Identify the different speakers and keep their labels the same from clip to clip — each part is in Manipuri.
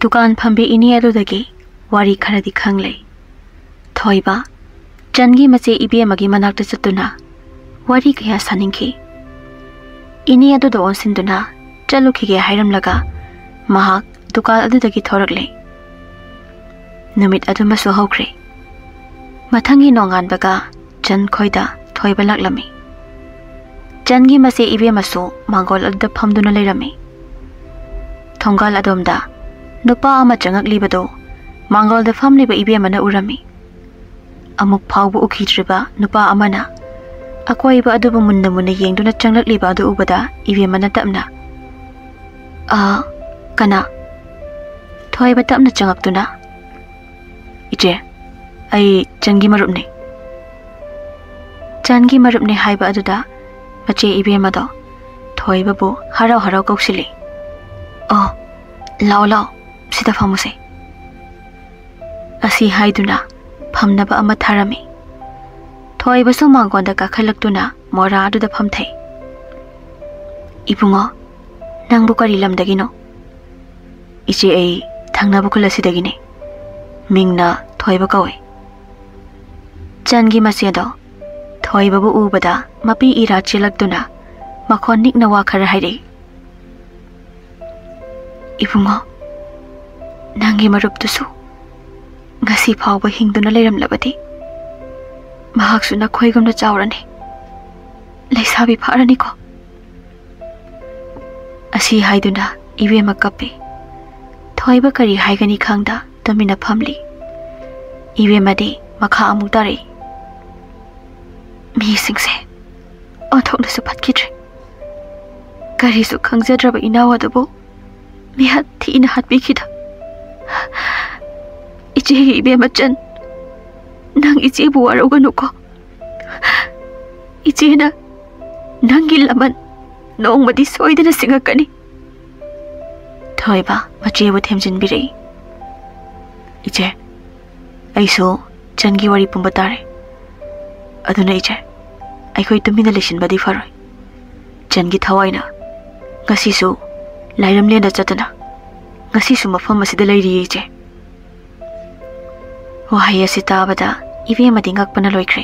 Speaker 1: दुकान फंबे इनी अदुदगी वारी खरदी खंगले थोइबा चनगी मचे इबेमगी मनाक्ता चतुना वारी कया सानिंखी इनी अदुद ओनसिंदुना चलुखिगे हाइरमलगा महाक दुकान अदुदगी थोरकले नुमित अदुमसु हौख्रे मथंगी नोंगानबगा चन खोइदा थोइबा लाक्लमी चनगी मसे इबेमसु मांगोल अदुद फमदुना लेरमी थोंगाल अदोमदा नुपा अमा चंगकलिबदो मांगोल द फमलिबा इबेमना उरमी अमुक फावबु उखिद्रिबा नुपा अमना अकोइबा अदुबु मुन्ना मुन्ना येंगदुना चंगलकलिबा अदु उबदा इबेमना तपना कना थोइबा तपना चंगक्तुना इचे आई चंगी मरुपने हाइबा अदुदा मचे इबेमदो थोइबाबु हराव हराव कौसिली लाओ लाओ सिदा फमुसे असी हाइदुना फमनबा अमा थारमी थोइबसु मांगोंदा काखलक्तुना मोरा अदुदा फमथै इबुंगो नंगबु करी लमदगिनो इचे एई थंगनाबु खुलसिदगिने मिंगना थोइबा कवे चनगी मसेदो थोइबाबु उबदा मपी इरा चिलक्तुना मखोन निकना वा खर हाइरे इबुंगो नंगी मरुपतुसु ngasi phawba hingduna leiramlabadi mahaksu na khoigumna chawrani leisabi pharani ko asi haiduna ibema kape thoiba kari haigani khangda tamina phamli ibema de makha amuk tare mi singse othokna su phatkidre kari su khangjadraba inawa dabo mi hat thina hat bikhida इचे इबे मचन नंग इचे बुआरोगनु को इचे ना नंगी लमन नोंगमदी सोइदना सिंगकनी थोइबा मचेबु थेमजिन बिरे इचे आइसो चनगी वारी पुंबा तारे अदुना इचे आइखोइ तुमिना लेसिन बदी फरोय चनगी थवाइना ngasisu lairamlenda chatana ngasisu mafam asida leiri iche wahai asi tabada ibe madingak pana loikre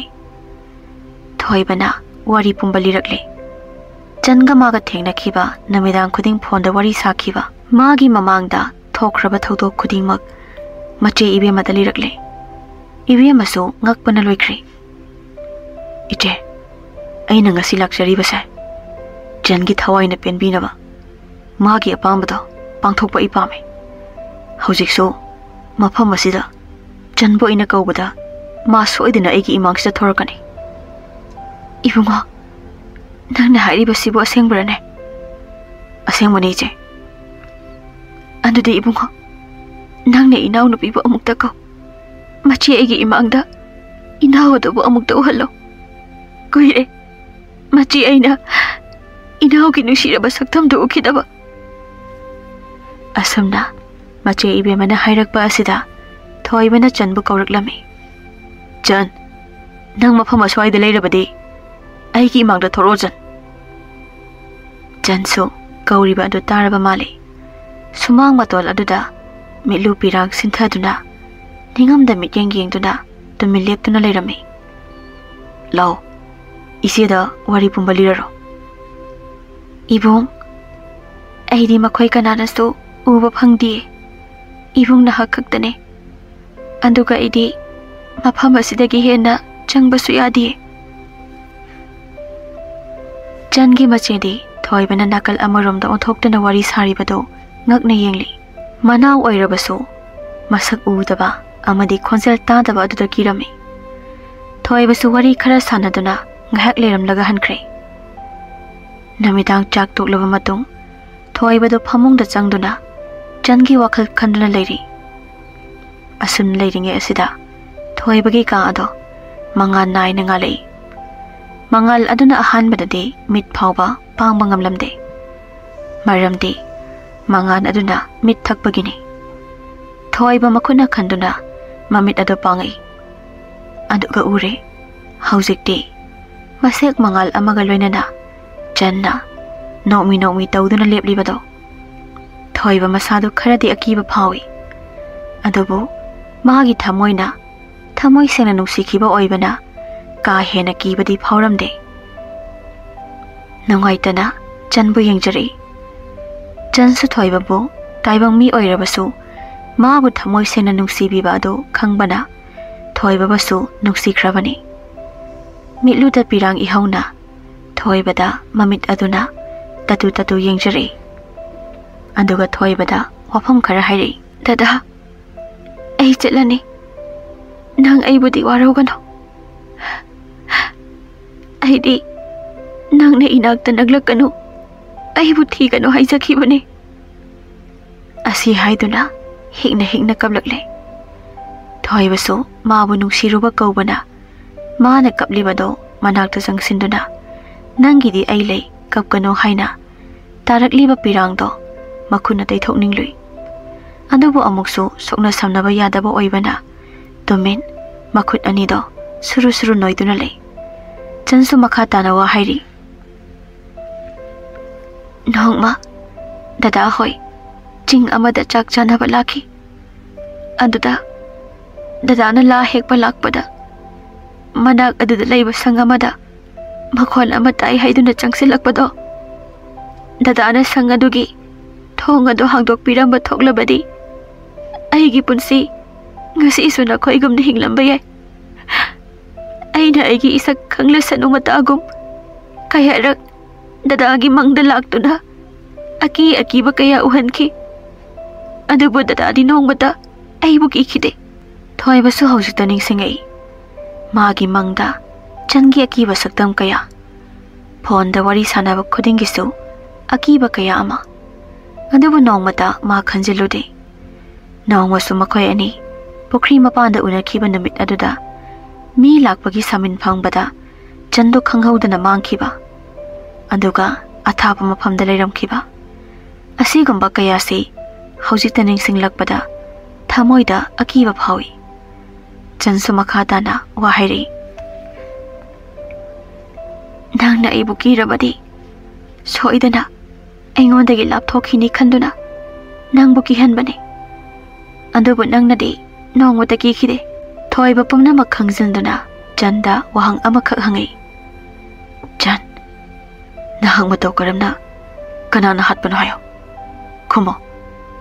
Speaker 1: thoibana wari pumbali rakle changa maga thengna khiba namidang khuding phone da wari sakhiba magi mamangda thokraba thodo khuding mak mache ibe madali rakle ibe maso ngak pana loikre ite aina ngasi lakshari basa jangi thawai na penbina ba magi apambado pangthokpa ipame hojikso mafam asida janbo ina kaubada ma soidina egi imangsa thorakani ibunga nangna hairi basibo asengbrane asengmani je andude ibunga nangne inaw nupi bo amukta ko machi egi imangda inaw do bo amukta uhallo koire machi aina inaw ki nushira basaktham do ukidaba asamna machi ibe mana hairakpa asida thoibana chanbu kauраklami chan nang mafam aswai de leirabadi ai ki mangda thorojan chansu kauriba adu taraba mali sumang matol aduda milu pirang sinthaduna ningam da mityeng yengduna tumi leptuna leirami law isida wari pumbaliraro ibung aidi makhoi kananasu uba phangdi ibung na hakktane anduga idi mafam asidagi hena changbasu yadi jangi machedi thoibana nakal amaromda onthoktana wari saribado ngakna yengli manaw oirabasu masak udaba amadi khonjel tadaba aduda kirami thoibasu wari khara sanaduna ngahak leramlaga hankhre namidang chak toklaba matung thoibado phamungda changduna jangi wakhal khanduna leiri asum leiringe asida thoibagi ka ado mangal nai na ngalei mangal aduna ahan badade mit phawba pangba ngamlamde maramde mangan aduna mit thakpagini thoiba makhuna khanduna mamit ado pangai aduga ure haujikte masek mangal amaga loinana channa nomi tawduna leplibado थोइबा मसादु खरदि अकीबा फावी अदुबु मागी थमोइना थमोइ सेना नुसिखिबा ओइबना का हेना कीबदी फावरमदे नंगाइतना चनबु यंगजरी चनसु थोइबाबु ताइबंग मी ओइरबसु माबु थमोइ सेना नुसिबिबा दो खंगबना थोइबाबसु नुसिख्रबनी मिलुदा पिरांग इहौना थोइबदा ममित अदुना ततु ततु यंगजरी अदुगा थोइबदा वफम खरा हाइरी दादा ऐ चलनी नंग ऐबुदी वारोगनो ऐदी नंगने इनाक्ता नगलकनु ऐबु थीगनो हाइजखिबने असी हाइदुना हिगना कबलकले थोइबसु माबु नुसिरुबा कौबना माना कपलिबदो मनाक्ता जंगसिंदुना नंगिदी ऐ लै कपकनो हाइना तारकलिबा पिरांगदो मखुना तैथोकनिंगलुई अदुबु अमुकसु सोकना समनबा यादबा ओइबना तुमिन मखुत अनिदो सुरु सुरु नोइदुना लै चनसु मखा ताना वा हाइरी नोंगमा दादा होय चिंग अमदा चाक चानबा लाखी अदुदा दादाना ला हेकपा लाकपदा मनाक अदुदा लैबा संग अमदा मखोल अमा ताई हाइदुना चंगसिलकपदो दादाना संग अदुगी थोंग अदो हांगदोकपिरंबा थोकलबदी ऐगी पुंसी ngasi na khoigum na hinglamba yai aina aigi isak khangla sanu matagum kaya rak dadagi mangda laktuna aki ba kaya uhanki adubu dadadi nongmata aibu kikide thoiba su hojita ningsingai magi mangda changi aki ba saktam kaya phone da wari sanaba khudingi su aki ba kaya ama adubu nongmata ma khanjilude nongma su makhoi ani Pukhri मपान उनखीबा Namit अदुदा मी लाकपगी सामिन फंगबदा चंदो खंगहौदना मांगखीबा अदुगा अथाप मफमदा लेरमखीबा असीगुंबा कयासे हौजिता निंगसिंगलकपदा थमोइदा अकीबा फावी चनसु मखादाना वाहाइरी नंगना एबु कीरबदी सोइदना एंगोंदगी लापथोखिनी खंदुना नंगबु किहनबने अदुबु नंगनदी नोंगमता कीखिदे थोइबा पुमनमक खंगजिनदुना चंदा वहांग अमखक हंगै चन नहंग मतौ करमना कनाना हातपनो हायो खुमो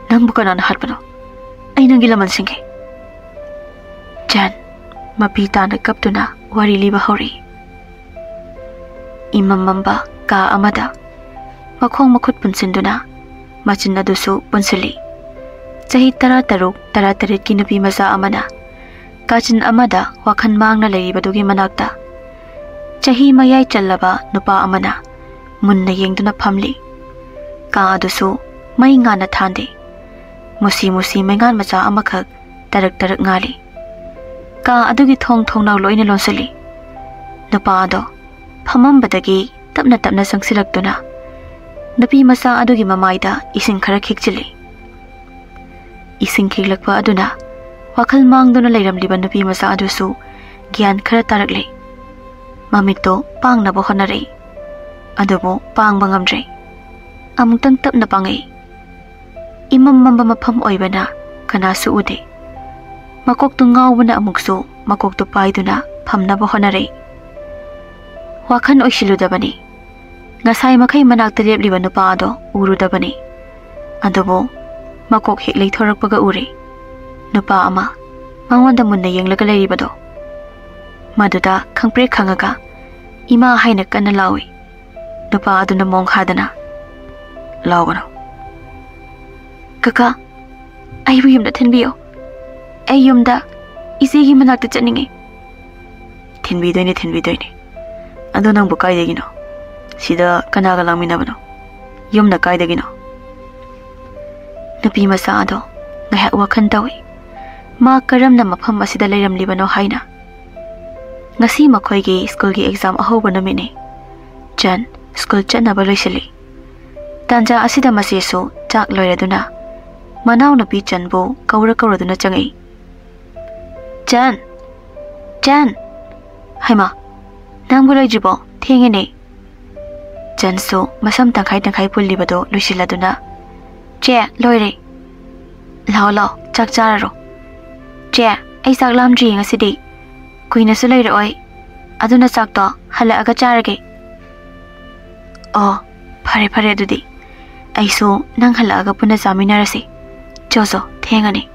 Speaker 1: नंगबु कनाना हातपनो ऐ नंगी लमन सिंगे चन मपी ताना कपतुना वारी लिबा हौरी इममंबा का अमदा मखोंग मखुत पुनसिनदुना मचिन अदुसु पुनसिली चाही तरा तरेट की नुपी मजा अमना काचिन अमदा वाखन मांगना लेरिबदुगी मनाक्ता चाही मयाई चल्लबा नुपा अमना मुन्ना येंगदुना फमली का अदुसु मई गाना थांदे मुसी मुसी मैगान मचा अमखक तरक गाली का अदुगी थोंग लोइना लोनसली नुपा अदो फमंबदगी तपना संगसिलक्तुना नुपी मचा अदुगी ममाइदा इसिंग खरा खिकचिली इसिंग खिगलकपा अदुना वाखल मांगदुना लेरमलिबा नुपी मचा अदुसु ज्ञान खरा तारकले ममितो पांगनबो होनरे अदुबो पांगबा ngamdre अमुक्तंग तपना पांगै इमम Mamba मफम ओइबना Kanasu Ude मकोक्तु ngaubana amuksu makoktu paiduna famnaba honare wakhan oisiludabani ngasai makhai manakta lebliba nupa ado urudabani adobo makok hek leithorakpaga ure nupa ama mangonda munna yenglaga leiribado maduda khangpre khangaga ima haina kana lawi nupa aduna mong khadana lawgano kaka aibu yumda thenbiyo ai yumda isegi manakta chaninge thenbidoine ado nangbu kaidegino sida kanaga langminabano yumna kaidegino nupi masa ado ngahak wakhan tawi ma karamna mafam asida leiramlibano haina ngasi makhoigi school gi exam ahoba namine chan school chanaba loisali tanja asida maseso chak loiraduna manaw nupi chanbo kauraduna changai Chan haima nangbu loijibo thengene Chan so masam tangkhai pulibado loisiladuna Che loire. Lao lao chak chararo. Che ai sak lamdri ngasidi. Kuina su leire oi. Aduna sak to hala aga charage. Oh, phare phare adudi. Ai so nang hala aga puna jaminarasi. Jozo thengani.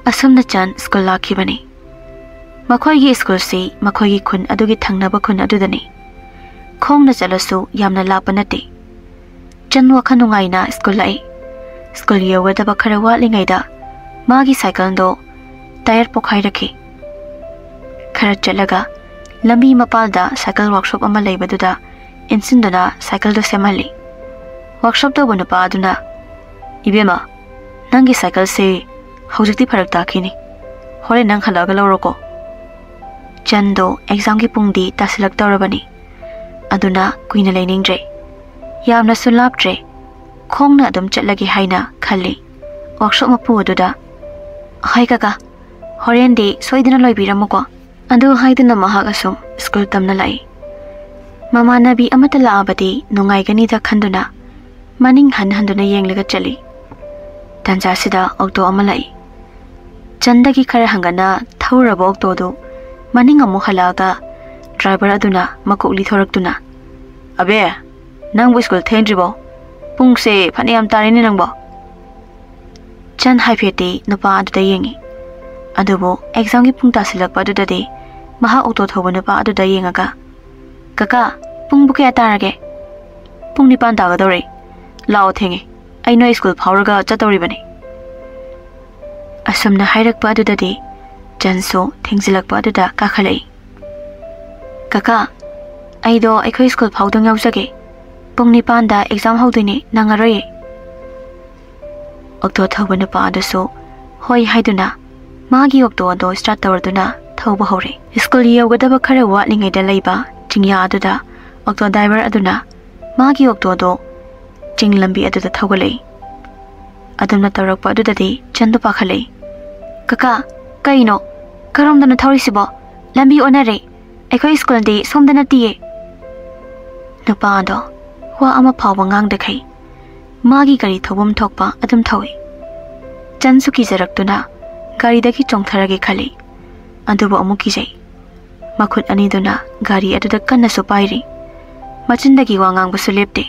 Speaker 1: Asumna chan school lakhibani. Makhoigi school si makhoigi khun adugi thangnaba khun adudani. Khongna chalasu yamna lapa nate. Chan wakha nungaina school lai. School yawada khara watlingaida magi cycle do tire pokhai rakhi. Khara chalaga lambi mapalda cycle workshop ama leibaduda insinduna cycle do semali. Workshop to bunapa aduna ibema nangi cycle se hojikti pharak takhini. Hore nang halaga loroko. Chando exam ki pungdi tasilak tawrabani. Aduna kuina lainingdre. Yamna sulapdre. Khongna adum chatlagi haina khalli. Workshop mapu aduda. Hai kaka. Horendi soidina loibiramuko. Adu haidina mahak asum school tamna lai. Mama nabi amata laabadi nungai ganida khanduna. Maning handuna yenglaga chali. Tanja sida okto amalai. Chandagi khara hangana thauraba okto do. Maning amu halaga driver aduna makukli thoraktuna. Abe, nang school thendribo. Pung se phaniyam tarini nangbo. Chan haifeti nupa aduda yengi. Adubo exam ki pung tasilakpa adudadi maha okto thoba nupa aduda yengaga. Kaka, pung buke atarage. Pung nipan tagadore. Lao thengi. Ai noi school phawraga chatoribani. Asumna hairakpa adudadi Janso thengsilakpa aduda kakhalai. Kaka, aido aikhoi school phawdang yausage. Pung nipanda exam hawdini nangaroye. Okto thawba nupa aduso hoi haiduna magi okto ado start tawarduna thawba hore. School yawgadaba khara watlingaida leiba chingya aduda okto driver aduna magi okto ado ching lambi aduda thawgalei. Adumna tawrakpa adudadi chandu pakhalei. Kaka, kaino karomdana thawrisibo lambi onare aikhoi school di somdana tiye. Nupa ado wa ama phawba ngangdakhai. Magi gari thawbam thokpa adum thawi. Chansu kijaraktuna gari daki chongtharage khali. Adubo amu kijai. Makhut aniduna gari aduda kanna su pairi. Machindagi wa ngangba su lepte.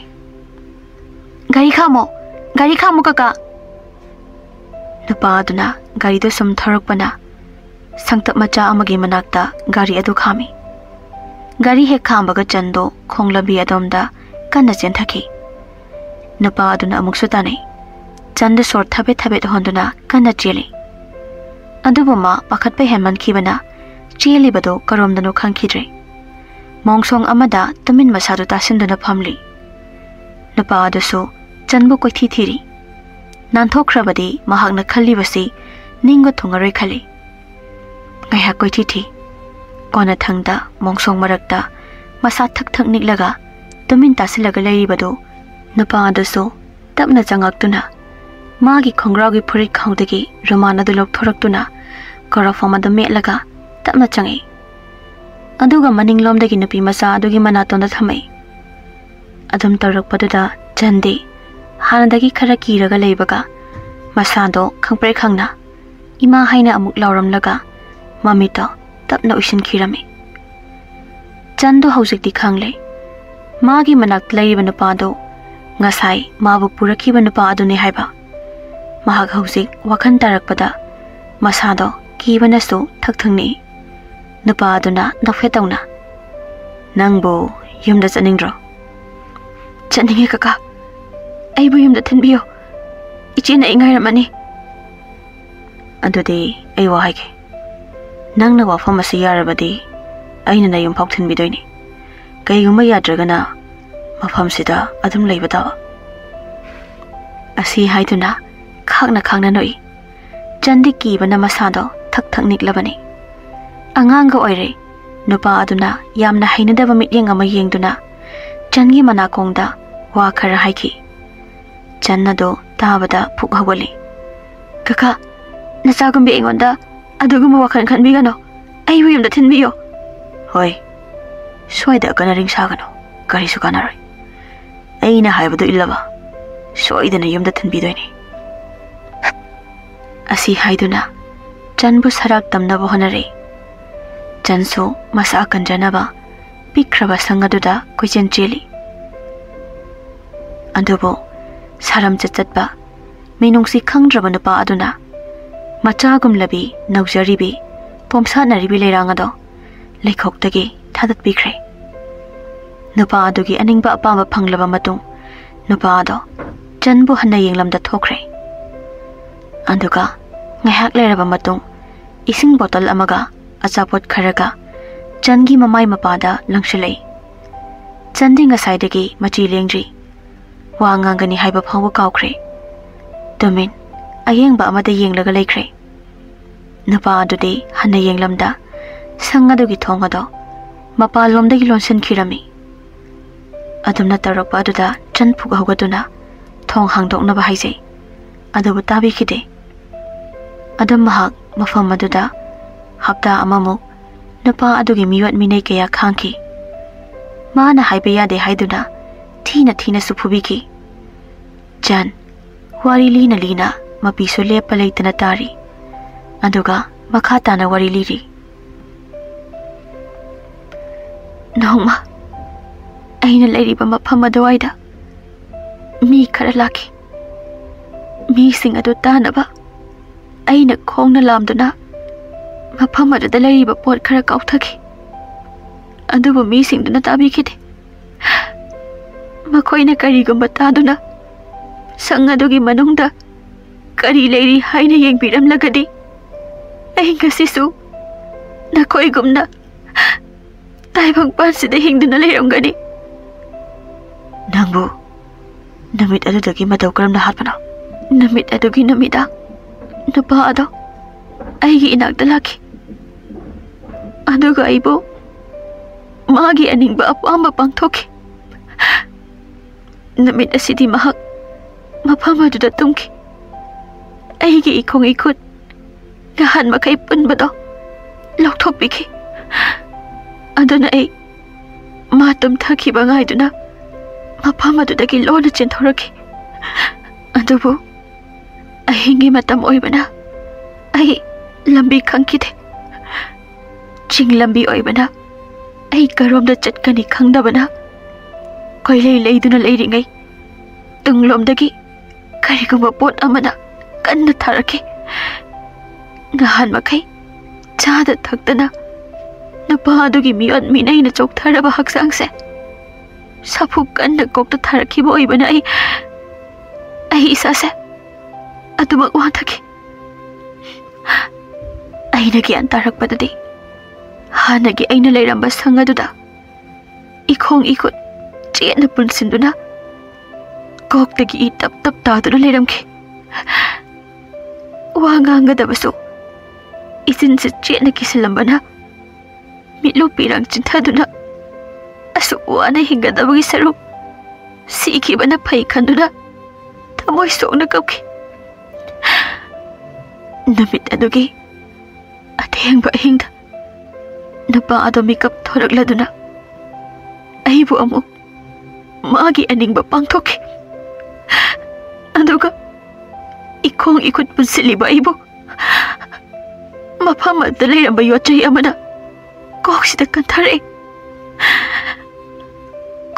Speaker 1: Gari khamo kaka. Nupa aduna gari do sum tharakpana. Sangtap macha amagi manakta gari adu khami. Gari he khambaga chando khonglabi adomda kanna chenthaki. Nupa aduna amuk sutanai. Chanda sor thabe honduna kanna cheli. Adubama pakhatpai heman khibana cheli bado karomdano khangkhidre. Mongsong amada tumin masadu tasinduna phamli. Nupa adusu chanbu koithi thiri. Nanthokhrabadi mahakna khallibasi ningo thungaroi khali. Ngaiha koithi thi. Kona thangda mongsong marakta masa thak niklaga tumin tasilaga leiribado nupa adusu tapna changaktuna magi khongragi phuri khawdagi romana dulok thoraktuna korafama da metlaga tapna changi. Aduga maninglomdagi nupi masa adugi manatonda thamai. Adum tawrakpaduda chandi hanadagi khara kiraga leibaga masado khangpre khangna ima haina amuk lauramlaga mamito tapna usin khirami. Chandu haujikti khangle. Magi manak leiba nupado ngasai mabu purakhiba nupa adune haiba. Mahak haujik wakhan tarakpada masado kibanasu thakthangni. Nupa aduna nafetawna. Nangbo yumda chaningro. Chaninge kaka. Aibu yumda thinbiyo. Ichina ingairamani. Adudi ai wahaige. Nangna wafam asi yarabadi aina na yum phok thinbidoini. Kaiguma yadragana mafamsida adum leibadawa. Asi haiduna khangna noi. Chandi kibana masado thak niklabani. Anganga oire nupa aduna yamna hainadaba mityeng ama yengduna changi manakongda wa khara haiki. Channado tabada phuk hawali. Kaka nachagumbi ingonda aduguma wakhan khanbigano. Aibu yumda thinbiyo. Hoi. Soida kana ring sagano. Karisu kanaroi. ꯑꯩꯅ ꯍꯥꯏꯕꯗꯨ ꯏꯜꯂꯕ ꯁꯣꯏꯗꯅ ꯌꯨꯝꯗ ꯊꯤꯟꯕꯤꯗꯣꯏꯅꯤ ꯑꯁꯤ ꯍꯥꯏꯗꯨꯅ ꯆꯟꯕꯨ ꯁꯔꯥꯛ ꯇꯝꯅꯕ ꯍꯣꯠꯅꯔꯦ ꯆꯟꯁꯨ ꯃꯁꯥ ꯀꯟꯖꯅꯕ ꯄꯤꯛꯈ꯭ꯔꯕ ꯁꯪ ꯑꯗꯨꯗ ꯀꯣꯏꯆꯦꯟ ꯆꯦꯜꯂꯤ ꯑꯗꯨꯕꯨ ꯁꯥꯔꯝꯆꯠ ꯆꯠꯄ ꯃꯤꯅꯨꯡꯁꯤ ꯈꯪꯗ꯭ꯔꯕ ꯅꯨꯄꯥ ꯑꯗꯨꯅ ꯃꯆꯥꯒꯨꯝꯂꯕꯤ ꯅꯧꯖꯔꯤꯕꯤ ꯄꯣꯝꯁꯥꯠꯅꯔꯤꯕꯤ ꯂꯩꯔꯥꯡ ꯑꯗꯣ ꯂꯩꯈꯣꯛꯇꯒꯤ ꯊꯥꯗꯠꯄꯤꯈ꯭ꯔꯦ नुपा अदुगी अनिंगबा अपांबा फंगलबा मतुंग नुपा अदो चनबु हन्ना येंगलमदा थोखरे अंदुगा ngaihak leraba matung ising bottle amaga achapot kharaga changi mamai mapada langshilei chandinga saidagi machi lengri wangangani haiba phawa kawkhre tumin ayengba amada yenglaga leikre nupa adudi hanna yenglamda sangadugi thongado mapalomdagi lonsen khirami adumna tarokpa aduda chanphuga hogaduna thong hangdokna ba haijei adubu tabi khide adum mahak mafam aduda hapta amamuk nupa adugi miwat minai kaya khangki mana haiba yade haiduna thina thina supubiki jan wari lina lina mapiso lepa leitana tari aduga makha tana wari liri nongma aina leiriba mafam aduwaida mi khara laki mi sing adu tanaba aina khongna lamduna mafam aduda leiriba pot khara kauthaki adubu mi singduna tabikide makoina karigumba taduna sang adugi manungda kari leiri haina yengbiramlagadi ai ngasisu nakoi gumna taibang pansida hingduna leiramgani nangbu namit adudagi madaw karamna hatpana namit adugi namida nupa ado aigi inagda laki aduga aibo magi aningba apamba pangthoki namit asidi mahak mafam aduda tumki aigi ikhong ikhut gahan makai punbado lokthopiki aduna ai matum thaki bangai duna mafam adudagi lona chenthoraki adubu ahingi matam oibana ai lambi khangkide ching lambi oibana ai karomda chatkani khangdabana koilei leiduna leiringai tunglomdagi karigumba pot amana kanna tharaki ngahan makai chada thaktana nupa adugi miot minaina choktharaba haksangse sapu kanna kokta tharakhiba oibana ai isase adumak wathaki aina gyan tarakpadadi hanagi aina leiramba sangaduda ikhong ikut chena punsinduna koktagi I tap tap taduna leiramki wangangadabasu isin se chena kisilambana mitlo pirang chinthaduna asu wana hingadabagi saru sikibana phai khanduna thamoi sona kapki namit adugi athengba hingda nupa ado makeup thorakladuna aibu amuk magi aningba pangthoki aduga ikhong ikut punsiliba aibu mafam adda leiramba yochai amana koksida kanthare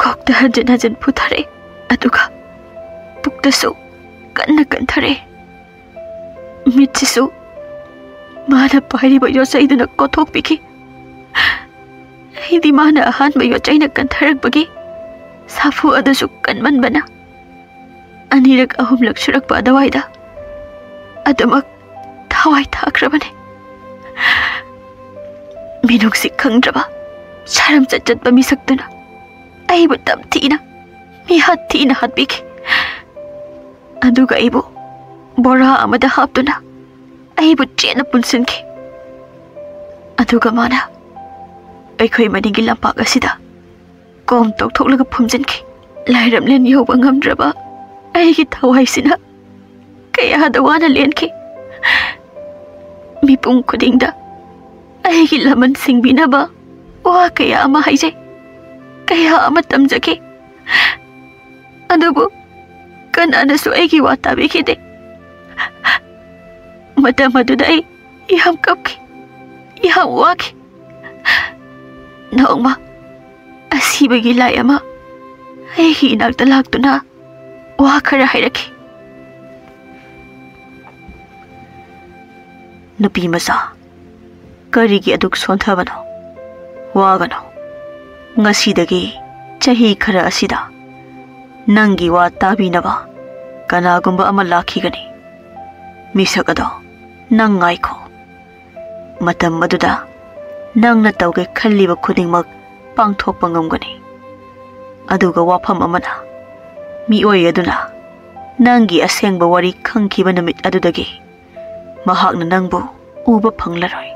Speaker 1: kokta hanjan hanjan puthare aduga puktasu kanna kanthare mitchisu mana pairiba yochaiduna kothokpiki hidi mana ahanba yochaina kantharakbagi safu adasu kanmanbana anirak ahumlak surakpa adawaida adamak thawai thakrabane minungsi khangdraba saram chachatba misaktuna aibu tamthina mi hathina hatbiki aduga aibu bora amada haptuna aibu chena punsinki aduga mana aikhoi manigi lampak asida kom tokthoklaga phumjinki lairamlen yoba ngamdraba aigi thawaisina kaya dawana lenki mipung khudingda aigi laman singbinaba wa kaya ama haije kaya ama tamjake ꯑꯗꯨꯕꯨ ꯀꯅꯥꯅꯁꯨ ꯑꯩꯒꯤ ꯋꯥ ꯇꯥꯕꯤꯈꯤꯗꯦ꯫ ꯃꯇꯝ ꯑꯗꯨꯗ ꯑꯩ ꯌꯥꯝ ꯀꯞꯈꯤ, ꯌꯥꯝ ꯋꯥꯈꯤ꯫ ꯅꯣꯡꯃ ꯑꯁꯤꯕꯒꯤ ꯂꯥꯏ ꯑꯃ ꯑꯩꯒꯤ ꯏꯅꯥꯛꯇ ꯂꯥꯛꯇꯨꯅ ꯋꯥ ꯈꯔ ꯍꯥꯏꯔꯛꯈꯤ꯫ ꯅꯨꯄꯤ ꯃꯆꯥ, ꯀꯔꯤꯒꯤ ꯑꯗꯨꯛ ꯁꯣꯟꯊꯕꯅꯣ? ꯋꯥꯒꯅꯣ꯫ ꯉꯁꯤꯗꯒꯤ ꯆꯍꯤ ꯈꯔ ꯑꯁꯤꯗ ꯅꯪꯒꯤ ꯋꯥ ꯇꯥꯕꯤꯅꯕ ꯀꯅꯥꯒꯨꯝꯕ ꯑꯃ ꯂꯥꯛꯈꯤꯒꯅꯤ꯫ ꯃꯤꯁꯛ ꯑꯗꯣ ꯅꯪ ꯉꯥꯏꯈꯣ꯫ ꯃꯇꯝ ꯑꯗꯨꯗ ꯅꯪꯅ ꯇꯧꯒꯦ ꯈꯜꯂꯤꯕ ꯈꯨꯗꯤꯡꯃꯛ ꯄꯥꯡꯊꯣꯛꯄ ꯉꯝꯒꯅꯤ꯫ ꯑꯗꯨꯒ ꯋꯥꯐꯝ ꯑꯃꯅ, ꯃꯤꯑꯣꯏ ꯑꯗꯨꯅ ꯅꯪꯒꯤ ꯑꯁꯦꯡꯕ ꯋꯥꯔꯤ ꯈꯪꯈꯤꯕ ꯅꯨꯃꯤꯠ ꯑꯗꯨꯗꯒꯤ ꯃꯍꯥꯛꯅ ꯅꯪꯕꯨ ꯎꯕ ꯐꯪꯂꯔꯣꯏ꯫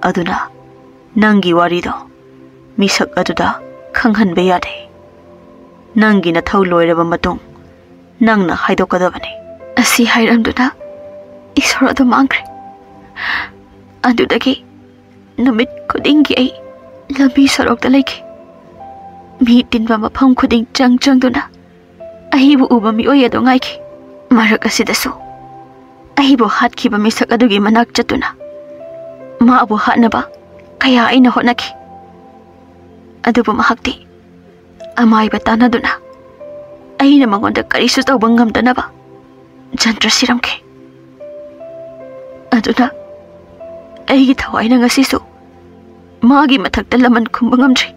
Speaker 1: ꯑꯗꯨꯅ ꯅꯪꯒꯤ ꯋꯥꯔꯤꯗꯣ ꯃꯤꯁꯛ ꯑꯗꯨꯗ ꯈꯪꯍꯟꯕ ꯌꯥꯗꯦ꯫ ꯅꯪꯒꯤ ꯅꯊꯧ ꯂꯣꯏꯔꯕ ꯃꯇꯨꯡ ꯅꯪꯅ ꯍꯥꯏꯗꯣꯛꯀꯗꯕꯅꯤ꯫ ꯑꯁꯤ ꯍꯥꯏꯔꯝꯗꯨꯅ ꯏꯁꯣꯔ ꯑꯗꯨ ꯃꯥꯡꯈ꯭ꯔꯦ꯫ ꯑꯗꯨꯗꯒꯤ ꯅꯨꯃꯤꯠ ꯈꯨꯗꯤꯡꯒꯤ ꯑꯩ ꯂꯝꯕꯤ ꯁꯣꯔꯣꯛꯇ ꯂꯩꯈꯤ꯫ ꯃꯤ ꯇꯤꯟꯕ ꯃꯐꯝ ꯈꯨꯗꯤꯡ ꯆꯪꯗꯨꯅ ꯑꯩꯕꯨ ꯎꯕ ꯃꯤꯑꯣꯏ ꯑꯗꯨ ꯉꯥꯏꯈꯤ꯫ ꯃꯔꯛ ꯑꯁꯤꯗꯁꯨ ꯑꯩꯕꯨ ꯍꯥꯠꯈꯤꯕ ꯃꯤꯁꯛ ꯑꯗꯨꯒꯤ ꯃꯅꯥꯛ ꯆꯠꯇꯨꯅ ꯃꯥꯕꯨ ꯍꯥꯠꯅꯕ ꯀꯌꯥ ꯑꯩꯅ ꯍꯣꯠꯅꯈꯤ꯫ ꯑꯗꯨꯕꯨ ꯃꯍꯥꯛꯇꯤ ꯑꯃꯥꯏꯕ ꯇꯥꯟꯅꯗꯨꯅ ꯑꯩꯅ ꯃꯉꯣꯟꯗ ꯀꯔꯤꯁꯨ ꯇꯧꯕ ꯉꯝꯗꯅꯕ ꯖꯟꯇ꯭ꯔ ꯁꯤꯔꯝꯈꯤ꯫ ꯑꯗꯨꯅ ꯑꯩꯒꯤ ꯊꯋꯥꯏꯅ ꯉꯁꯤꯁꯨ ꯃꯥꯒꯤ ꯃꯊꯛꯇ ꯂꯃꯟ ꯈꯨꯝꯕ ꯉꯝꯗ꯭ꯔꯤ꯫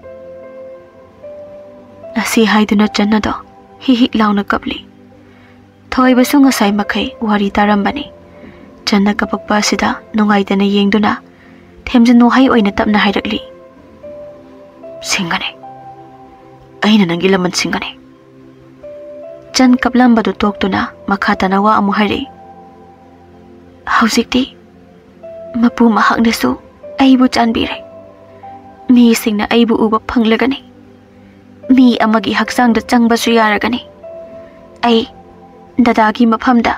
Speaker 1: ꯑꯁꯤ ꯍꯥꯏꯗꯨꯅ ꯆꯟꯅꯗꯣ ꯍꯤꯛ ꯂꯥꯎꯅ ꯀꯞꯂꯤ꯫ ꯊꯣꯏꯕꯁꯨ ꯉꯁꯥꯏ ꯃꯈꯩ ꯋꯥꯔꯤ ꯇꯥꯔꯝꯕꯅꯤ꯫ ꯆꯟꯅ ꯀꯞꯄꯛꯄ ꯑꯁꯤꯗ ꯅꯨꯡꯉꯥꯏꯇꯅ ꯌꯦꯡꯗꯨꯅ ꯊꯦꯝꯖꯤꯟ ꯋꯥꯍꯩ ꯑꯣꯏꯅ ꯇꯞꯅ ꯍꯥꯏꯔꯛꯂꯤ꯫ ꯁꯤꯡꯒꯅꯤ, ꯑꯩꯅ ꯅꯪꯒꯤ ꯂꯃꯟ ꯁꯤꯡꯒꯅꯤ꯫ ꯆꯟ ꯀꯞꯂꯝꯕꯗꯨ ꯇꯣꯛꯇꯨꯅ ꯃꯈꯥ ꯇꯥꯅ ꯋꯥ ꯑꯃꯨꯛ ꯍꯥꯏꯔꯛꯏ꯫ ꯍꯧꯖꯤꯛꯇꯤ ꯃꯄꯨ ꯃꯍꯥꯛꯅꯁꯨ ꯑꯩꯕꯨ ꯆꯥꯟꯕꯤꯔꯦ꯫ ꯃꯤꯁꯤꯡꯅ ꯑꯩꯕꯨ ꯎꯕ ꯐꯪꯂꯒꯅꯤ꯫ ꯃꯤ ꯑꯃꯒꯤ ꯍꯛꯆꯥꯡꯗ ꯆꯪꯕꯁꯨ ꯌꯥꯔꯒꯅꯤ꯫ ꯑꯩ ꯗꯗꯥꯒꯤ ꯃꯐꯝꯗ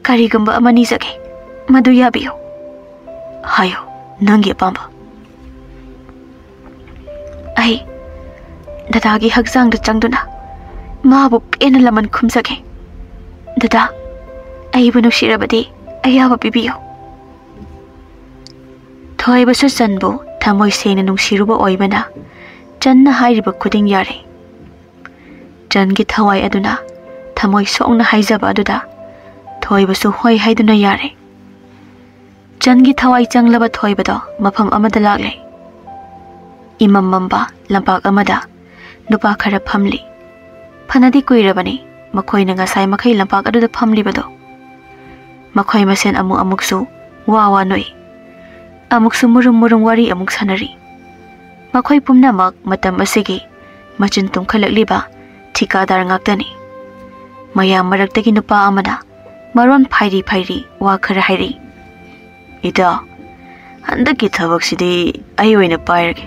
Speaker 1: ꯀꯔꯤꯒꯨꯝꯕ ꯑꯃ ꯅꯤꯖꯒꯦ, ꯃꯗꯨ ꯌꯥꯕꯤꯌꯨ꯫ ꯍꯥꯏꯌꯣ, ꯅꯪꯒꯤ ꯑꯄꯥꯝꯕ꯫ ꯑꯩ ꯗꯗꯥꯒꯤ ꯍꯛꯆꯥꯡꯗ ꯆꯪꯗꯨꯅ ꯃꯥꯕꯨ ꯄꯦꯟꯅ ꯂꯃꯟ ꯈꯨꯝꯖꯒꯦ꯫ ꯗꯗꯥ, ꯑꯩꯕꯨ ꯅꯨꯡꯁꯤꯔꯕꯗꯤ ꯑꯌꯥꯕ ꯄꯤꯕꯤꯌꯨ꯫ ꯊꯣꯏꯕꯁꯨ ꯆꯟꯕꯨ ꯊꯃꯣꯏ ꯁꯦꯡꯅ ꯅꯨꯡꯁꯤꯔꯨꯕ ꯑꯣꯏꯕꯅ ꯆꯟꯅ ꯍꯥꯏꯔꯤꯕ ꯈꯨꯗꯤꯡ ꯌꯥꯔꯦ꯫ ꯆꯟꯒꯤ ꯊꯋꯥꯏ ꯑꯗꯨꯅ ꯊꯃꯣꯏ ꯁꯣꯛꯅ ꯍꯥꯏꯖꯕ ꯑꯗꯨꯗ ꯊꯣꯏꯕꯁꯨ ꯍꯣꯏ ꯍꯥꯏꯗꯨꯅ ꯌꯥꯔꯦ꯫ ꯆꯟꯒꯤ ꯊꯋꯥꯏ ꯆꯪꯂꯕ ꯊꯣꯏꯕꯗꯣ ꯃꯐꯝ ꯑꯃꯗ ꯂꯥꯛꯂꯦ꯫ ꯏꯃꯝ ꯃꯝꯕ ꯂꯝꯄꯥꯛ ꯑꯃꯗ ꯅꯨꯄꯥ ꯈꯔ ꯐꯝꯂꯤ꯫ ꯐꯅꯗꯤ ꯀꯨꯏꯔꯕꯅꯤ ꯃꯈꯣꯏꯅ ꯉꯁꯥꯏ ꯃꯈꯩ ꯂꯝꯄꯥꯛ ꯑꯗꯨꯗ ꯐꯝꯂꯤꯕꯗꯣ꯫ ꯃꯈꯣꯏ ꯃꯁꯦꯟ ꯑꯃꯨꯛꯁꯨ ꯋꯥ ꯅꯣꯏ, ꯑꯃꯨꯛꯁꯨ ꯃꯨꯔꯨꯝ ꯋꯥꯔꯤ ꯑꯃꯨꯛ ꯁꯥꯟꯅꯔꯤ꯫ ꯃꯈꯣꯏ ꯄꯨꯝꯅꯃꯛ ꯃꯇꯝ ꯑꯁꯤꯒꯤ ꯃꯆꯤꯟ ꯇꯨꯝꯈꯠꯂꯛꯂꯤꯕ ꯊꯤꯀꯥꯗꯥꯔ ꯉꯥꯛꯇꯅꯤ꯫ ꯃꯌꯥꯝ ꯃꯔꯛꯇꯒꯤ ꯅꯨꯄꯥ ꯑꯃꯅ ꯃꯔꯣꯟ ꯐꯥꯏꯔꯤ ꯋꯥ ꯈꯔ ꯍꯥꯏꯔꯤ꯫ ꯏꯇꯥꯎ, ꯍꯟꯗꯛꯀꯤ ꯊꯕꯛꯁꯤꯗꯤ ꯑꯩ ꯑꯣꯏꯅ ꯄꯥꯏꯔꯒꯦ꯫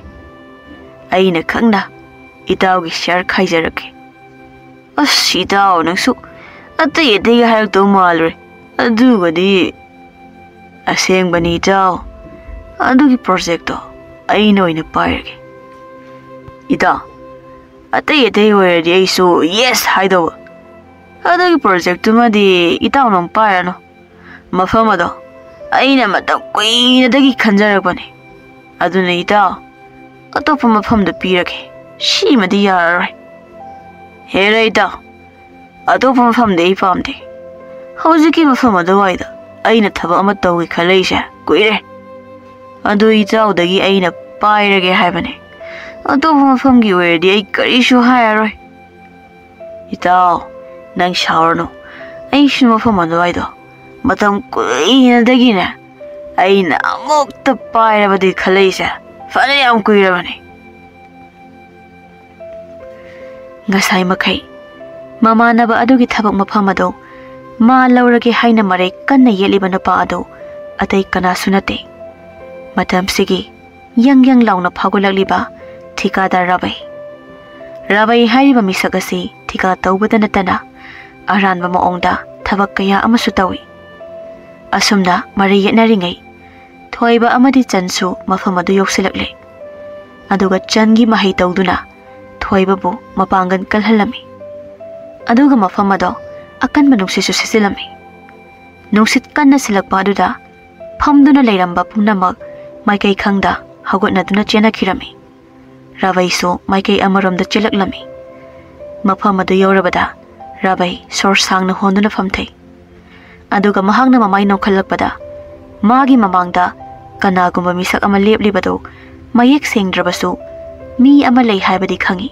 Speaker 1: ꯑꯩꯅ ꯈꯪꯅ ꯏꯇꯥꯎꯒꯤ ꯁꯤꯌꯥꯔ ꯈꯥꯏꯖꯔꯛꯀꯦ꯫ ꯑꯁ ꯏꯇꯥꯎ, ꯅꯪꯁꯨ ꯑꯇꯩ ꯍꯥꯏꯔꯛꯇꯧ ꯃꯥꯜꯂꯨꯔꯦ꯫ ꯑꯗꯨꯒꯗꯤ ꯑꯁꯦꯡꯕꯅꯤ ꯏꯇꯥꯎ, ꯑꯗꯨꯒꯤ ꯄ꯭ꯔꯣꯖꯦꯛꯇꯣ ꯑꯩꯅ ꯑꯣꯏꯅ ꯄꯥꯏꯔꯒꯦ꯫ ꯏꯇꯥꯎ, ꯑꯇꯩ ꯑꯣꯏꯔꯗꯤ ꯑꯩꯁꯨ ꯌꯦꯁ ꯍꯥꯏꯗꯧꯕ꯫ ꯑꯗꯨꯒꯤ ꯄ꯭ꯔꯣꯖꯦꯛꯇꯨꯃꯗꯤ ꯏꯇꯥꯎꯅ ꯄꯥꯏꯔꯅꯨ꯫ ꯃꯐꯝ ꯑꯗꯣ ꯑꯩꯅ ꯃꯇꯝ ꯀꯨꯏꯅꯗꯒꯤ ꯈꯟꯖꯔꯛꯄꯅꯤ꯫ ꯑꯗꯨꯅ ꯏꯇꯥꯎ, ꯑꯇꯣꯞꯄ ꯃꯐꯝꯗ ꯄꯤꯔꯒꯦ꯫ ꯁꯤꯃꯗꯤ ꯌꯥꯔꯔꯣꯏ꯫ ꯍꯦꯔꯥ ꯏꯇꯥꯎ, ꯑꯇꯣꯞꯄ ꯃꯐꯝꯗꯤ ꯑꯩ ꯄꯥꯝꯗꯦ꯫ ꯍꯧꯖꯤꯛꯀꯤ ꯃꯐꯝ ꯑꯗꯨꯋꯥꯏꯗ ꯑꯩꯅ ꯊꯕꯛ ꯑꯃ ꯇꯧꯒꯦ ꯈꯜꯂꯛꯏꯁꯦ ꯀꯨꯏꯔꯦ꯫ ꯑꯗꯨ ꯏꯇꯥꯎꯗꯒꯤ ꯑꯩꯅ ꯄꯥꯏꯔꯒꯦ ꯍꯥꯏꯕꯅꯤ꯫ ꯑꯇꯣꯞꯄꯃꯐꯝꯒꯤ ꯑꯣꯏꯔꯗꯤ ꯑꯩ ꯀꯔꯤꯁꯨ ꯍꯥꯏꯔꯔꯣꯏ꯫ ꯏꯇꯥꯎ, ꯅꯪ ꯁꯥꯎꯔꯅꯨ꯫ ꯑꯩꯁꯨ ꯃꯐꯝ ꯑꯗꯨꯋꯥꯏꯗꯣ ꯃꯇꯝ ꯀꯨꯏꯅꯗꯒꯤꯅꯦ ꯑꯩꯅ ꯑꯃꯨꯛꯇ ꯄꯥꯏꯔꯕꯗꯤ ꯈꯜꯂꯛꯏꯁꯦ ꯐꯅ ꯌꯥꯝ ꯀꯨꯏꯔꯕꯅꯤ꯫ ꯉꯁꯥꯏ ꯃꯈꯩ ꯃꯃꯥꯟꯅꯕ ꯑꯗꯨꯒꯤ ꯊꯕꯛ ꯃꯐꯝ ꯑꯗꯨ ꯃꯥ ꯂꯧꯔꯒꯦ ꯍꯥꯏꯅ ꯃꯔꯩ ꯀꯟꯅ ꯌꯦꯠꯂꯤꯕ ꯅꯨꯄꯥ ꯑꯗꯨ ꯑꯇꯩ ꯀꯅꯥꯁꯨ ꯅꯠꯇꯦ, ꯃꯇꯝꯁꯤꯒꯤ ꯌꯪ ꯂꯥꯎꯅ ꯐꯥꯎꯒꯠꯂꯛꯂꯤꯕ ꯊꯤꯀꯥꯗꯥꯔ ꯔꯥꯕꯩ꯫ ꯔꯥꯕꯩ ꯍꯥꯏꯔꯤꯕ ꯃꯤꯁꯛ ꯑꯁꯤ ꯊꯤꯀꯥ ꯇꯧꯕꯗ ꯅꯠꯇꯅ ꯑꯔꯥꯟꯕ ꯃꯑꯣꯡꯗ ꯊꯕꯛ ꯀꯌꯥ ꯑꯃꯁꯨ ꯇꯧꯏ꯫ ꯑꯁꯨꯝꯅ ꯃꯔꯩ ꯌꯦꯠꯅꯔꯤꯉꯩ ꯊꯣꯏꯕ ꯑꯃꯗꯤ ꯆꯟꯁꯨ ꯃꯐꯝ ꯑꯗꯨ ꯌꯧꯁꯤꯜꯂꯛꯂꯦ꯫ ꯑꯗꯨꯒ ꯆꯟꯒꯤ ꯃꯍꯩ ꯇꯧꯗꯨꯅ ꯊꯣꯏꯕꯕꯨ ꯃꯄꯥꯡꯒꯜ ꯀꯜꯍꯜꯂꯝꯃꯤ꯫ ꯑꯗꯨꯒ ꯃꯐꯝ ꯑꯗꯣ ꯑꯀꯟꯕ ꯅꯨꯡꯁꯤꯠꯁꯨ ꯁꯤꯠꯆꯤꯜꯂꯝꯃꯤ꯫ ꯅꯨꯡꯁꯤꯠ ꯀꯟꯅ ꯁꯤꯜꯂꯛꯄ ꯑꯗꯨꯗ ꯐꯝꯗꯨꯅ ꯂꯩꯔꯝꯕ ꯄꯨꯝꯅꯃꯛ ꯃꯥꯏꯀꯩ ꯈꯪꯗ ꯍꯧꯒꯠꯅꯗꯨꯅ ꯆꯦꯟꯅꯈꯤꯔꯝꯃꯤ꯫ ꯔꯥꯕꯩꯁꯨ ꯃꯥꯏꯀꯩ ꯑꯃꯔꯣꯝꯗ ꯆꯦꯜꯂꯛꯂꯝꯃꯤ꯫ ꯃꯐꯝ ꯑꯗꯨ ꯌꯧꯔꯕꯗ ꯔꯥꯕꯩ ꯁꯣꯔ ꯁꯥꯡꯅ ꯍꯣꯟꯗꯨꯅ ꯐꯝꯊꯩ꯫ ꯑꯗꯨꯒ ꯃꯍꯥꯛꯅ ꯃꯃꯥꯏ ꯅꯣꯛꯈꯠꯂꯛꯄꯗ ꯃꯥꯒꯤ ꯃꯃꯥꯡꯗ ꯀꯅꯥꯒꯨꯝꯕ ꯃꯤꯁꯛ ꯑꯃ ꯂꯦꯞꯂꯤꯕꯗꯨ ꯃꯌꯦꯛ ꯁꯦꯡꯗ꯭ꯔꯕꯁꯨ ꯃꯤ ꯑꯃ ꯂꯩ ꯍꯥꯏꯕꯗꯤ ꯈꯪꯏ꯫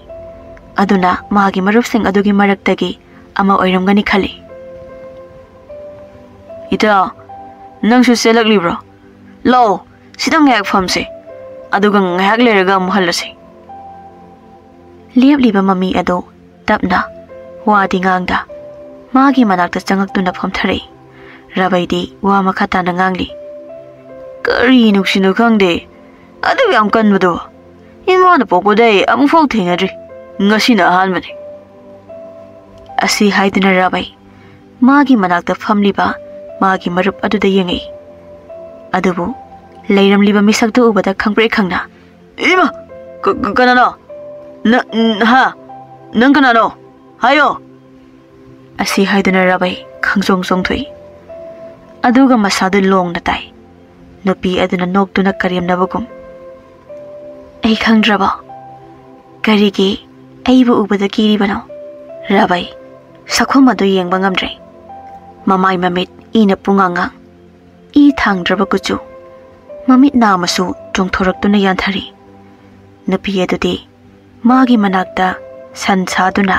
Speaker 1: ꯑꯗꯨꯅ ꯃꯥꯒꯤ ꯃꯔꯨꯞꯁꯤꯡ ꯑꯗꯨꯒꯤ ꯃꯔꯛꯇꯒꯤ ꯑꯃ ꯑꯣꯏꯔꯝꯒꯅꯤ ꯈꯜꯂꯤ꯫ "ꯏꯇꯥ, ꯅꯪꯁꯨ ꯆꯦꯜꯂꯛꯂꯤꯕ꯭ꯔꯣ? ꯂꯥꯛꯑꯣ, ꯁꯤꯗ ꯉꯥꯏꯍꯥꯛ ꯐꯝꯁꯦ, ꯑꯗꯨꯒ ꯉꯥꯏꯍꯥꯛ ꯂꯩꯔꯒ ꯑꯃꯨꯛ ꯍꯜꯂꯁꯤ." ꯂꯦꯞꯂꯤꯕ ꯃꯃꯤ ꯑꯗꯨ ꯇꯞꯅ ꯋꯥꯗꯤ ꯉꯥꯡꯗ ꯃꯥꯒꯤ ꯃꯅꯥꯛꯇ ꯆꯪꯉꯛꯇꯨꯅ ꯐꯝꯊꯔꯛꯏ꯫ ꯔꯥꯕꯩꯗꯤ ꯋꯥ ꯃꯈꯥ ꯇꯥꯅ ꯉꯥꯡꯂꯤ꯫ "ꯀꯔꯤ ꯅꯨꯡꯁꯤꯅꯣ ꯈꯪꯗꯦ, ꯑꯗꯨꯛ ꯌꯥꯝ ꯀꯟꯕꯗꯣ ꯏꯃꯥꯅ ꯄꯣꯛꯄꯗꯩ ꯑꯃꯨꯛꯐꯥꯎ ꯊꯦꯡꯅꯗ꯭ꯔꯤ, ꯉꯁꯤꯅ ꯑꯍꯥꯟꯕꯅꯤ." ꯑꯁꯤ ꯍꯥꯏꯗꯨꯅ ꯔꯥꯕꯩ ꯃꯥꯒꯤ ꯃꯅꯥꯛꯇ ꯐꯝꯂꯤꯕ ꯃꯥꯒꯤ ꯃꯔꯨꯞ ꯑꯗꯨꯗ ꯌꯦꯡꯉꯛꯏ꯫ ꯑꯗꯨꯕꯨ ꯂꯩꯔꯝꯂꯤꯕ ꯃꯤꯁꯛꯇꯨ ꯎꯕꯗ ꯈꯪꯄ꯭ꯔꯦꯛ ꯈꯪꯅ "ꯏꯃꯥ, ꯀꯅꯥꯅꯣ? ꯅꯪ ꯀꯅꯥꯅꯣ? ꯍꯥꯏꯌꯣ!" ꯑꯁꯤ ꯍꯥꯏꯗꯨꯅ ꯔꯥꯕꯩ ꯈꯪꯆꯣꯡ ꯆꯣꯡꯊꯣꯛꯏ꯫ ꯑꯗꯨꯒ ꯃꯁꯥꯗꯨ ꯂꯣꯡꯅ ꯇꯥꯏ꯫ ꯅꯨꯄꯤ ꯑꯗꯨꯅ ꯅꯣꯛꯇꯨꯅ ꯀꯔꯦꯝꯅꯕꯒꯨꯝ, "ꯑꯩ ꯈꯪꯗ꯭ꯔꯕꯣ? ꯀꯔꯤꯒꯤ ꯑꯩꯕꯨ ꯎꯕꯗ ꯀꯤꯔꯤꯕꯅꯣ?" ꯔꯥꯕꯩ ꯁꯛꯐꯝ ꯑꯗꯨ ꯌꯦꯡꯕ ꯉꯝꯗ꯭ꯔꯦ꯫ ꯃꯃꯥꯏ ꯃꯃꯤꯠ ꯏꯅ ꯄꯨꯡꯉꯥꯡꯉꯥꯡ, ꯏ ꯊꯥꯡꯗ꯭ꯔꯕ ꯀꯨꯆꯨ, ꯃꯃꯤꯠ ꯅꯥꯃꯁꯨ ꯆꯣꯡꯊꯣꯔꯛꯇꯨꯅ ꯌꯥꯟꯊꯔꯤ꯫ ꯅꯨꯄꯤ ꯑꯗꯨꯗꯤ ꯃꯥꯒꯤ ꯃꯅꯥꯛꯇ ꯁꯟ ꯁꯥꯗꯨꯅ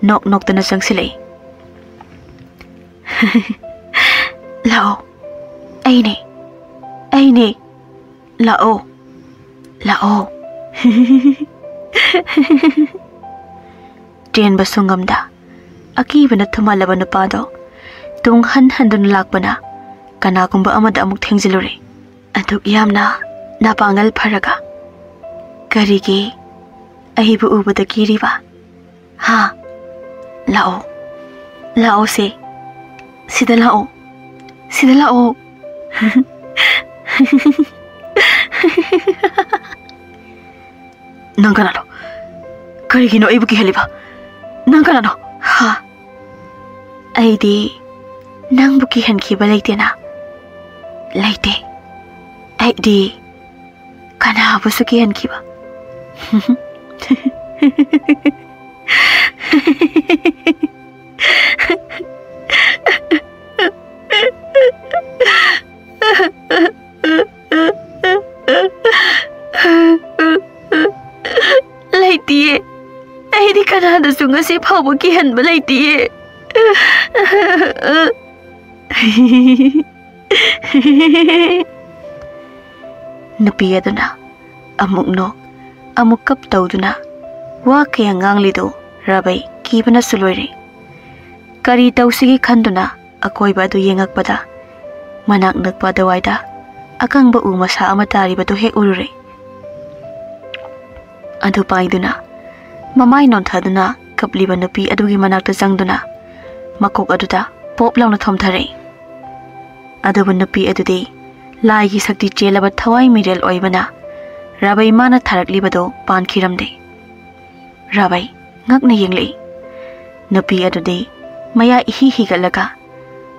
Speaker 1: ꯅꯣꯛ ꯅꯣꯛꯇꯨꯅ ꯆꯪꯁꯤꯜꯂꯛꯏ꯫ "ꯂꯥꯛꯑꯣ, ꯑꯩꯅꯦ, ꯂꯥꯛꯑꯣ, ꯂꯥꯛꯑꯣ." ꯆꯦꯟꯕ ꯁꯨꯡꯉꯝꯗ ꯑꯀꯤꯕꯅ ꯊꯨꯝꯍꯜꯂꯕ ꯅꯨꯄꯥꯗꯣ ꯇꯨꯡ ꯍꯟꯗꯨꯅ ꯂꯥꯛꯄꯅ ꯀꯅꯥꯒꯨꯝꯕ ꯑꯃꯗ ꯑꯃꯨꯛ ꯊꯦꯡꯖꯤꯜꯂꯨꯔꯦ꯫ ꯑꯗꯨꯛ ꯌꯥꯝꯅ ꯅꯥꯄꯥꯡꯒꯜ ꯐꯔꯒ ꯀꯔꯤꯒꯤ ꯑꯩꯕꯨ ꯎꯕꯗ ꯀꯤꯔꯤꯕ? ꯍꯥ? ꯂꯥꯛꯑꯣ, ꯂꯥꯛꯑꯣꯁꯦ, ꯁꯤꯗ ꯂꯥꯛꯑꯣ, ꯁꯤꯗ ꯂꯥꯛꯑꯣ." "ꯅꯪ ꯀꯅꯥꯅꯣ? ꯀꯔꯤꯒꯤꯅꯣ ꯑꯩꯕꯨ ꯀꯤꯍꯜꯂꯤꯕ? ꯅꯪ ꯀꯅꯥꯅꯣ?" "ꯍꯥ? ꯑꯩꯗꯤ ꯅꯪꯕꯨ ꯀꯤꯍꯟꯈꯤꯕ ꯂꯩꯇꯦꯅ, ꯂꯩꯇꯦ꯫ ꯑꯩꯗꯤ ꯀꯅꯥꯕꯨꯁꯨ ꯀꯤꯍꯟꯈꯤꯕ." "ꯂꯩꯇꯤꯌꯦ, ꯑꯩꯗꯤ ꯀꯅꯥꯗꯁꯨ ꯉꯁꯤ ꯐꯥꯎꯕ ꯀꯤꯍꯟꯕ ꯂꯩꯇꯤꯌꯦ." ꯅꯨꯄꯤ ꯑꯗꯨꯅ ꯑꯃꯨꯛ ꯅꯣꯛ ꯑꯃꯨꯛ ꯀꯞ ꯇꯧꯗꯨꯅ ꯋꯥ ꯀꯌꯥ ꯉꯥꯡꯂꯤꯗꯨ ꯔꯥꯕꯩ ꯀꯤꯕꯅꯁꯨ ꯂꯣꯏꯔꯦ꯫ ꯀꯔꯤ ꯇꯧꯁꯤꯒꯦ ꯈꯟꯗꯨꯅ ꯑꯀꯣꯏꯕ ꯑꯗꯨ ꯌꯦꯡꯉꯛꯄꯗ ꯃꯅꯥꯛ ꯅꯛꯄ ꯑꯗꯨꯋꯥꯏꯗ ꯑꯀꯪꯕ ꯎ ꯃꯁꯥ ꯑꯃ ꯇꯥꯔꯤꯕꯗꯨ ꯍꯦꯛ ꯎꯔꯨꯔꯦ꯫ ꯑꯗꯨ ꯄꯥꯏꯗꯨꯅ ꯃꯃꯥꯏ ꯅꯣꯟꯊꯗꯨꯅ ꯀꯞꯂꯤꯕ ꯅꯨꯄꯤ ꯑꯗꯨꯒꯤ ꯃꯅꯥꯛꯇ ꯆꯪꯗꯨꯅ ꯃꯀꯣꯛ ꯑꯗꯨꯗ ꯄꯣꯞ ꯂꯥꯎꯅ ꯊꯣꯝꯊꯔꯛꯏ꯫ ꯑꯗꯨꯕꯨ ꯅꯨꯄꯤ ꯑꯗꯨꯗꯤ ꯂꯥꯏꯒꯤ ꯁꯛꯇꯤ ꯆꯦꯜꯂꯕ ꯊꯋꯥꯏ ꯃꯤꯔꯦꯜ ꯑꯣꯏꯕꯅ ꯔꯥꯕꯩ ꯃꯥꯅ ꯊꯥꯔꯛꯂꯤꯕꯗꯨ ꯄꯥꯟꯈꯤꯔꯝꯗꯦ꯫ ꯔꯥꯕꯩ ꯉꯛꯅ ꯌꯦꯡꯂꯛꯏ꯫ ꯅꯨꯄꯤ ꯑꯗꯨꯗꯤ ꯃꯌꯥ ꯏꯍꯤ ꯍꯤꯒꯠꯂꯒ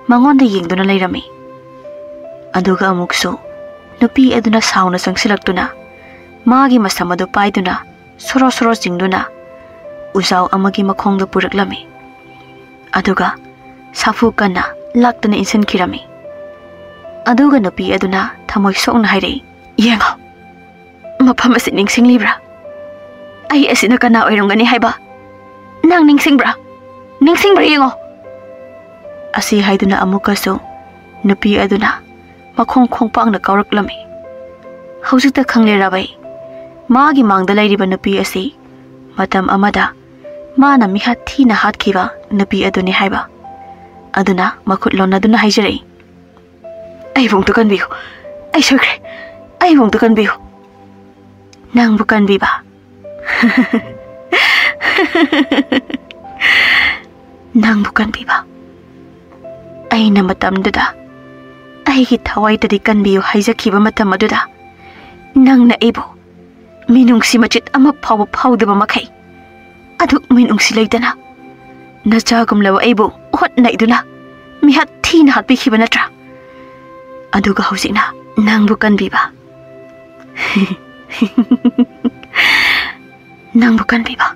Speaker 1: ꯃꯉꯣꯟꯗ ꯌꯦꯡꯗꯨꯅ ꯂꯩꯔꯝꯃꯤ꯫ ꯑꯗꯨꯒ ꯑꯃꯨꯛꯁꯨ ꯅꯨꯄꯤ ꯑꯗꯨꯅ ꯁꯥꯎꯅ ꯆꯪꯁꯤꯜꯂꯛꯇꯨꯅ ꯃꯥꯒꯤ ꯃꯁꯝ ꯑꯗꯨ ꯄꯥꯏꯗꯨꯅ ꯁꯣꯔꯣ ꯁꯣꯔꯣ ꯆꯤꯡꯗꯨꯅ ꯎꯖꯥꯎ ꯑꯃꯒꯤ ꯃꯈꯣꯡꯗ ꯄꯨꯔꯛꯂꯝꯃꯤ꯫ ꯑꯗꯨꯒ ꯁꯥꯐꯨ ꯀꯟꯅ ꯂꯥꯛꯇꯨꯅ ꯏꯟꯁꯤꯟꯈꯤꯔꯝꯃꯤ꯫ ꯑꯗꯨꯒ ꯅꯨꯄꯤ ꯑꯗꯨꯅ ꯊꯃꯣꯏ ꯁꯣꯛꯅ ꯍꯥꯏꯔꯛꯏ, "ꯌꯦꯡꯉꯣ, ꯃꯐꯝ ꯑꯁꯤ ꯅꯤꯡꯁꯤꯡꯂꯤꯕ꯭ꯔꯥ? ꯑꯩ ꯑꯁꯤꯅ ꯀꯅꯥ ꯑꯣꯏꯔꯝꯒꯅꯤ ꯍꯥꯏꯕ ꯅꯪ ꯅꯤꯡꯁꯤꯡꯕ꯭ꯔꯥ? ꯅꯤꯡꯁꯤꯡꯕ꯭ꯔꯥ ꯌꯦꯡꯉꯣ." ꯑꯁꯤ ꯍꯥꯏꯗꯨꯅ ꯑꯃꯨꯛꯀꯁꯨ ꯅꯨꯄꯤ ꯑꯗꯨꯅ ꯃꯈꯣꯡ ꯈꯣꯡꯄꯥꯛꯅ ꯀꯥꯎꯔꯛꯂꯝꯃꯤ꯫ ꯍꯧꯖꯤꯛꯇ ꯈꯪꯂꯦ ꯔꯥꯕꯩ ꯃꯥꯒꯤ ꯃꯥꯡꯗ ꯂꯩꯔꯤꯕ ꯅꯨꯄꯤ ꯑꯁꯤ ꯃꯇꯝ ꯑꯃꯗ ꯃꯥꯅ ꯃꯤꯍꯥꯠ ꯊꯤꯅ ꯍꯥꯠꯈꯤꯕ ꯅꯨꯄꯤ ꯑꯗꯨꯅꯤ ꯍꯥꯏꯕ꯫ ꯑꯗꯨꯅ ꯃꯈꯨꯠ ꯂꯣꯟꯅꯗꯨꯅ ꯍꯥꯏꯖꯔꯛꯏ, "ꯑꯩꯕꯨ ꯑꯃꯨꯛꯇ ꯀꯟꯕꯤꯌꯨ, ꯑꯩ ꯁꯣꯏꯈ꯭ꯔꯦ, ꯑꯩꯕꯨ ꯑꯃꯨꯛꯇ ꯀꯟꯕꯤꯌꯨ." "ꯅꯪꯕꯨ ꯀꯟꯕꯤꯕ? ꯅꯪꯕꯨ ꯀꯟꯕꯤꯕ? ꯑꯩꯅ ꯃꯇꯝꯗꯨꯗ ꯑꯩꯒꯤ ꯊꯋꯥꯏꯗꯗꯤ ꯀꯟꯕꯤꯌꯨ ꯍꯥꯏꯖꯈꯤꯕ ꯃꯇꯝ ꯑꯗꯨꯗ ꯅꯪꯅ ꯑꯩꯕꯨ ꯃꯤꯅꯨꯡꯁꯤ ꯃꯆꯦꯠ ꯑꯃ ꯐꯥꯎꯕ ꯐꯥꯎꯗꯕ ꯃꯈꯩ ꯑꯗꯨꯛ ꯃꯤꯅꯨꯡꯁꯤ ꯂꯩꯇꯅ नचागुमलबा अइबु होटनाइदुना मिहात थीना हातपिखिबा नत्रा अदुगा हौजिकना नंगबु कनबिबा नंगबु कनबिबा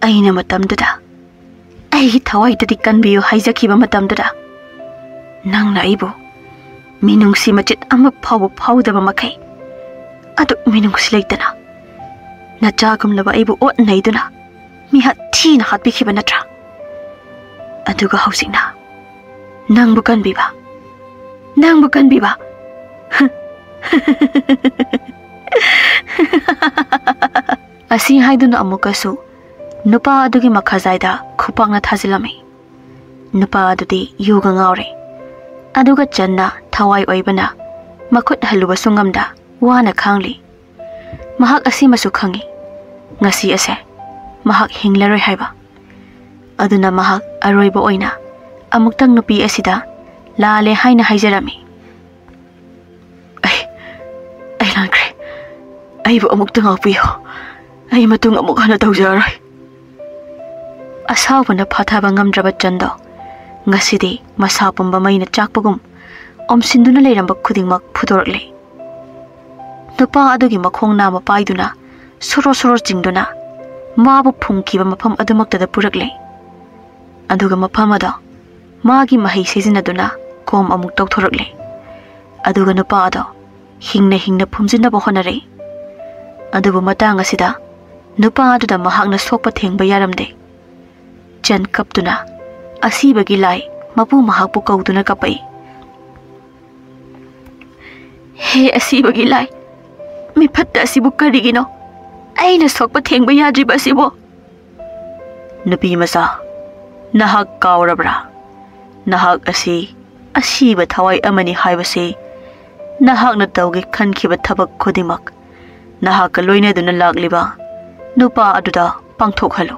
Speaker 1: अइना मतमदुदा अइगी थवाइददि कनबियो हाइजखिबा मतमदुदा नंगना अइबु मिनुंगसि मचित अमा फावबु फावदबा मखै अदु मिनुंगसि लैतना नचागुमलबा अइबु ओटनाइदुना मिहात थीना हातपिखिबा नत्रा अदुगा हौजिकना नंगबु कनबिबा नंगबु कनबिबा असी हाइदुना अमुकसु नुपा अदुगी मखाजाइदा खुपांगना थाजिलमी नुपा अदुदी युगा ngaure अदुगा चन्ना थवाई ओइबना मखुत हलुबा सुंगमदा वाना खांगली महक असी मसु खंगी ngasi ase mahak hinglaroi haiba aduna mahak aroiba oina amuktang nupi asida lale haina haijarami ai lankre ai bu amuktang apiyo ai matung amuk hana tawjaroi asaw bana phathaba ngamdraba chando ngasidi masa pumba maina chakpagum omsinduna leiramba khudingmak phudorakle nupa adugi makhong nama paiduna soro soro jingduna mabu phungkiba mafam adumaktada purakle aduga mafam ada magi mahai sejinaduna kom amuk tawthorakle aduga nupa ada hingna phumjinna bohonare adubu matang asida nupa aduda mahakna sokpa thengba yaramde jan kaptuna asibagi lai mapu mahakpu kauduna kapai he asibagi lai mi phatta asibu karigino aina sokpa thengba yadriba asibo nupi masa nahak kaurabra nahak asiba thawai amani haibase nahak na tawge khankhiba thabak khodimak nahak ka loina duna lagliba nupa aduda pangthok halo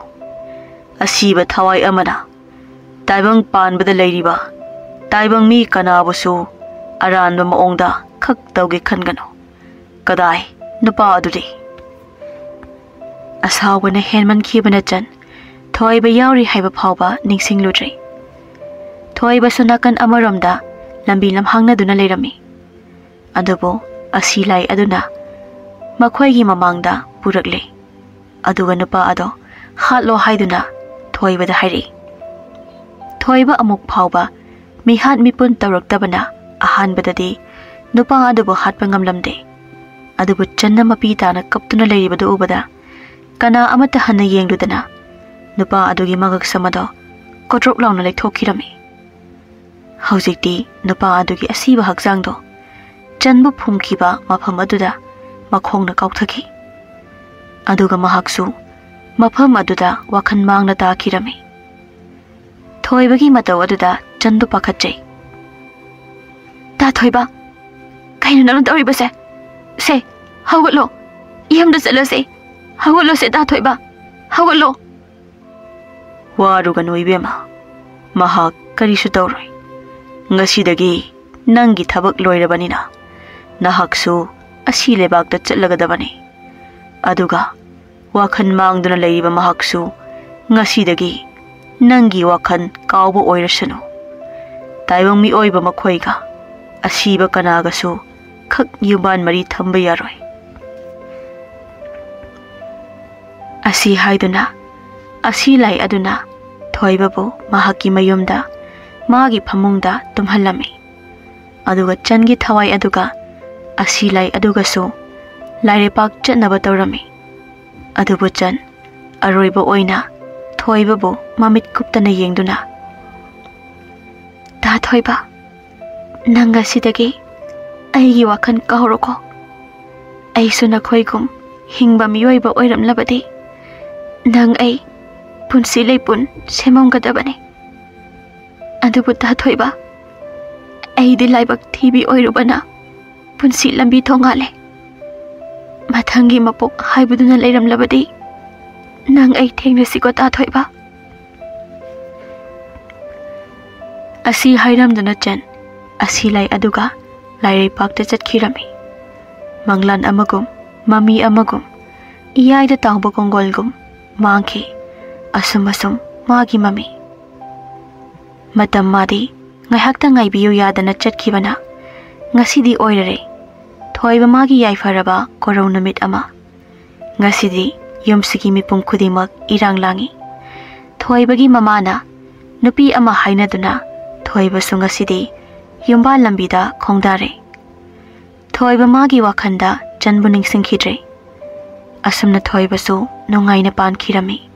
Speaker 1: asiba thawai amana taibang panbada leiriba taibang mi kanabusu aranba maongda khak tawge khangano kadai nupa adudi asawbana henman khibana chan thoiba yauri haiba phawba ningsing ludri thoiba sunakan amaromda lambi lamhangna duna leirami adubo asilai aduna makhoi gi mamangda purakle aduga nupa ado hatlo haiduna thoiba da hairi thoiba amuk phawba mihat mipun tawraktabana ahanbadadi nupa adubo hatpa ngamlamde adubu channa mapi tana kaptuna leiribadu ubada kana amata hana yengludana nupa adugi magak samado kodrok launa lekthokirami haujikti nupa adugi asiba hakjangdo chanbu phumkiba mafam aduda makhongna kaukthaki aduga mahaksu mafam aduda wakhan mangna takhirami thoibagi mataw aduda chandu pakhatjai ta thoiba kaina nanu toriba se hawalo yamda chalase hawalo se ta thoiba hawalo waruga noibema mahak karisu tawroi ngasidagi nangi thabak loirabanina nahaksu asi lebakta chatlagadabani aduga wakhan mangduna leiba mahaksu ngasidagi nangi wakhan kawbo oirasanu taibang mi oiba makhoiga asiba kanagasu khak yuban mari thamba yaroi asi haiduna asi lai aduna thoibabu mahaki mayumda magi phamungda tumhallami aduga changi thawai aduga asi lai aduga su laire pak chatnaba tawrami adubu chan aroiba oina thoibabu mamit kuptana yengduna ta thoiba nanga sidagi aigi wakhan kahoroko aisuna khoigum hingba miyoiba oiramlabadi nang ai punsi leipun semamgadabani adubu ta thoiba aidi laibak thibi oirubana punsi lambi thongale mathangi mapok haibuduna leiramlabadi nang ai thengrasiko ta thoiba asi hairamduna chan asi lai aduga laire pakta chatkirami manglan amagum mami amagum iyaida tawba kongolgum mangki asum मागी ममी मतम मादी ngaihakta ngaibiyu yadana chatkibana ngasidi oirare thoiba magi yaifharaba korau namit ama ngasidi yumsigi mipum khudimak irang langi thoibagi mamana nupi ama hainaduna thoiba sungasidi yumba lambida khongdare thoiba magi wakhanda janbu ningsingkhidre asumna thoiba su nongaina pankhirami